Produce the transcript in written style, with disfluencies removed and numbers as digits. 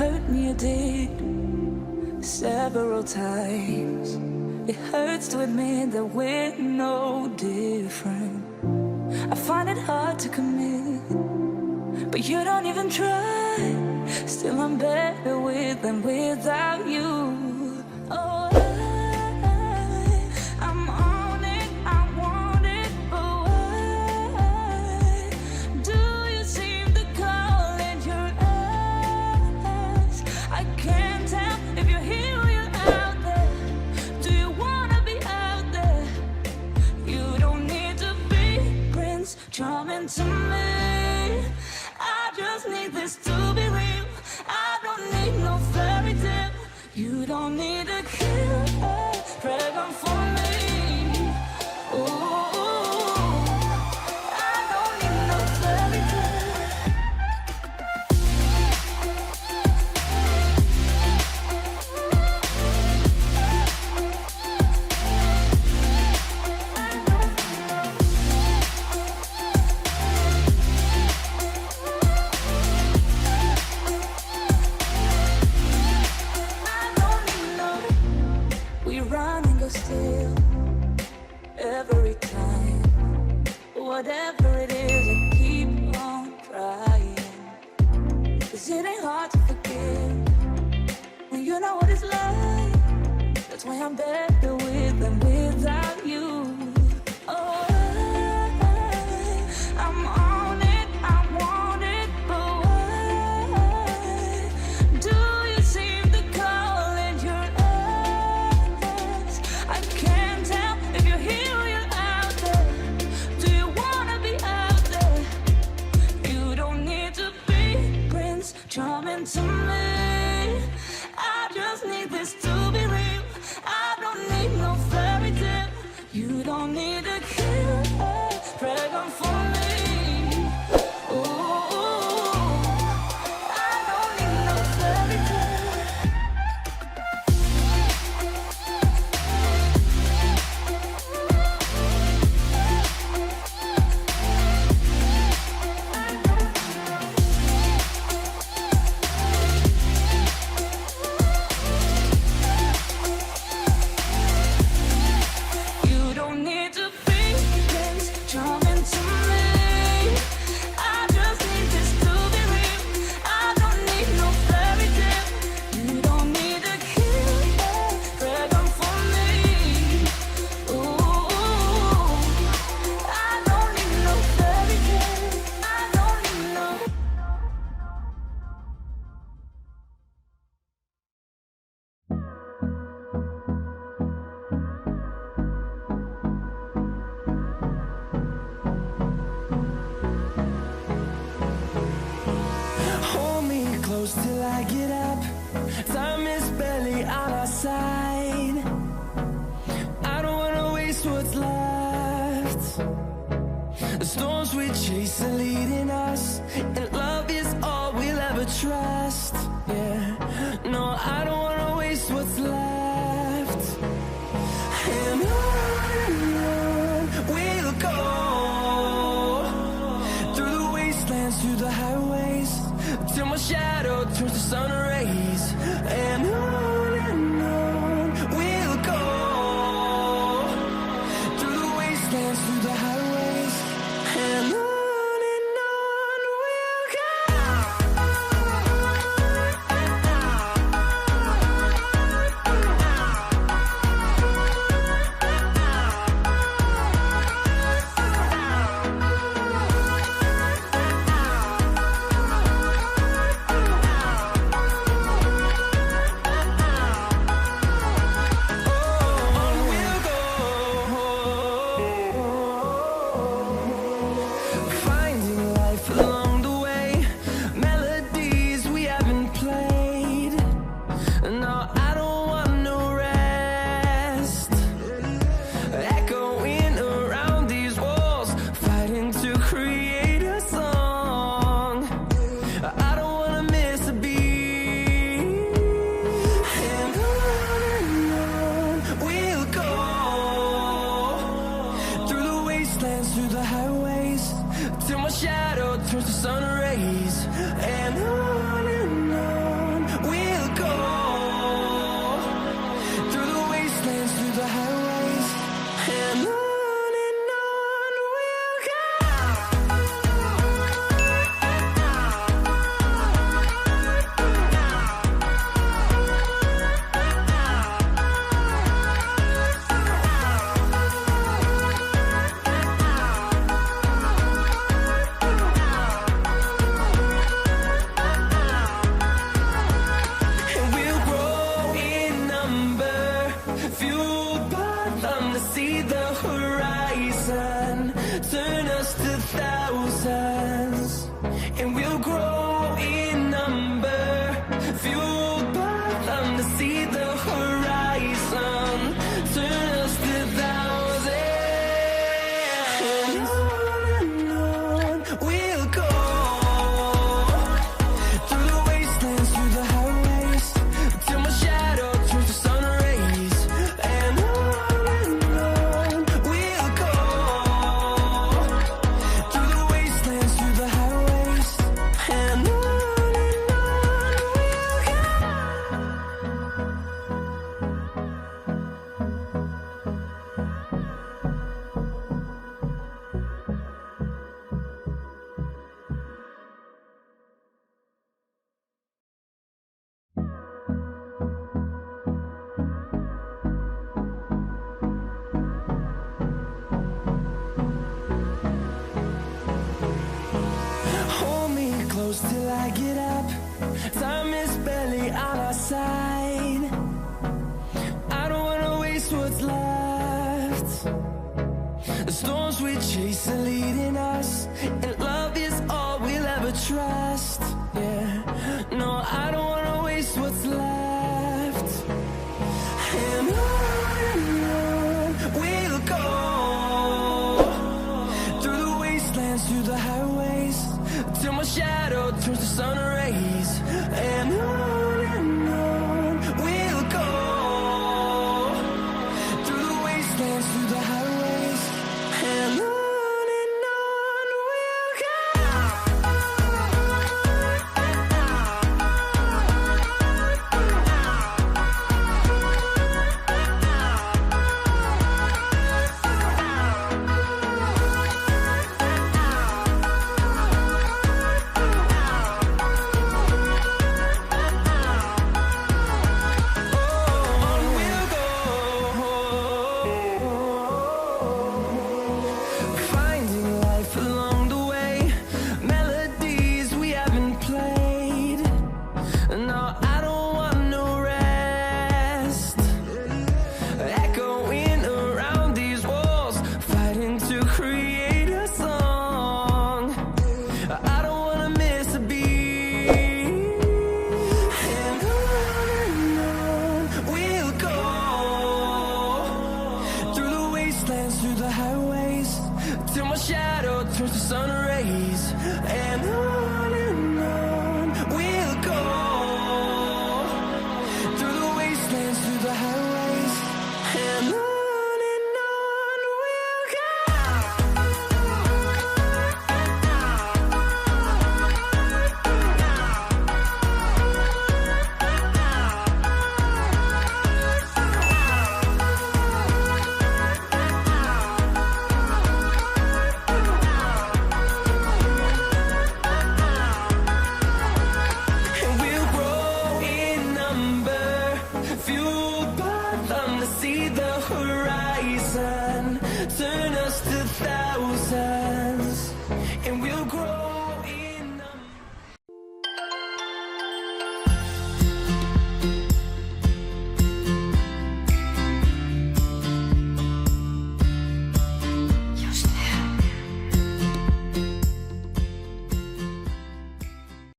hurt me, you did, several times. It hurts to admit that we're no different. I find it hard to commit, but you don't even try. Still I'm better with than without you. Oh, I'm on it, I want it, but why do you seem to call it your eyes? I can't tell if you're here or you're out there. Do you wanna be out there? You don't need to be Prince Charming to me. I just need this to be real. I don't need no fairy tale. You don't need a kill, pregnant for me. Ooh, I don't need no fairy tale. Still, every time, whatever it is, I keep on trying. 'Cause it ain't hard to forgive when you know what it's like. That's why I'm better with than without you. Oh, I'm on it, I want it, but why do you seem to call it your eyes? I can't tell if you're here or you're out there. Do you wanna be out there? You don't need to be Prince Charming to me. I just need this to be real. I don't need no fairy tale. You don't need a kill, pregnant for me. Ooh, I don't need no fairy tale. You don't need to be Prince Charming to me. I just need this to be real. I don't need no fairy tale. You don't need a kill, pregnant for me. Ooh, I don't need no fairy tale. I don't need no. Hold me close till I get up. Time is barely on our side. I don't wanna waste what's left. The storms we chase are leading us, and love is all we'll ever trust. Yeah, no, I don't wanna waste what's left. And on we'll go, through the wastelands, through the highways, till my shadow turns to sun rays. And on we'll go, through the wastelands, through the highways, and on close till I get up. Time is barely on our side. I don't wanna waste what's left. The storms we chase are leading us, and love is all we'll ever trust. Yeah, no, I don't wanna waste what's left. And on we'll go, through the wastelands, through the highways, till my shadow turns to sun rays. And on we'll go, through the wastelands, through the highways, and on we'll go. Finding life along the way, melodies we haven't played. No, I don't want no rest. Echoing around these walls, fighting to create a song. I don't wanna miss a beat. And on we'll go, through the wastelands, through the highways, till my shadow turns to sun rays. And on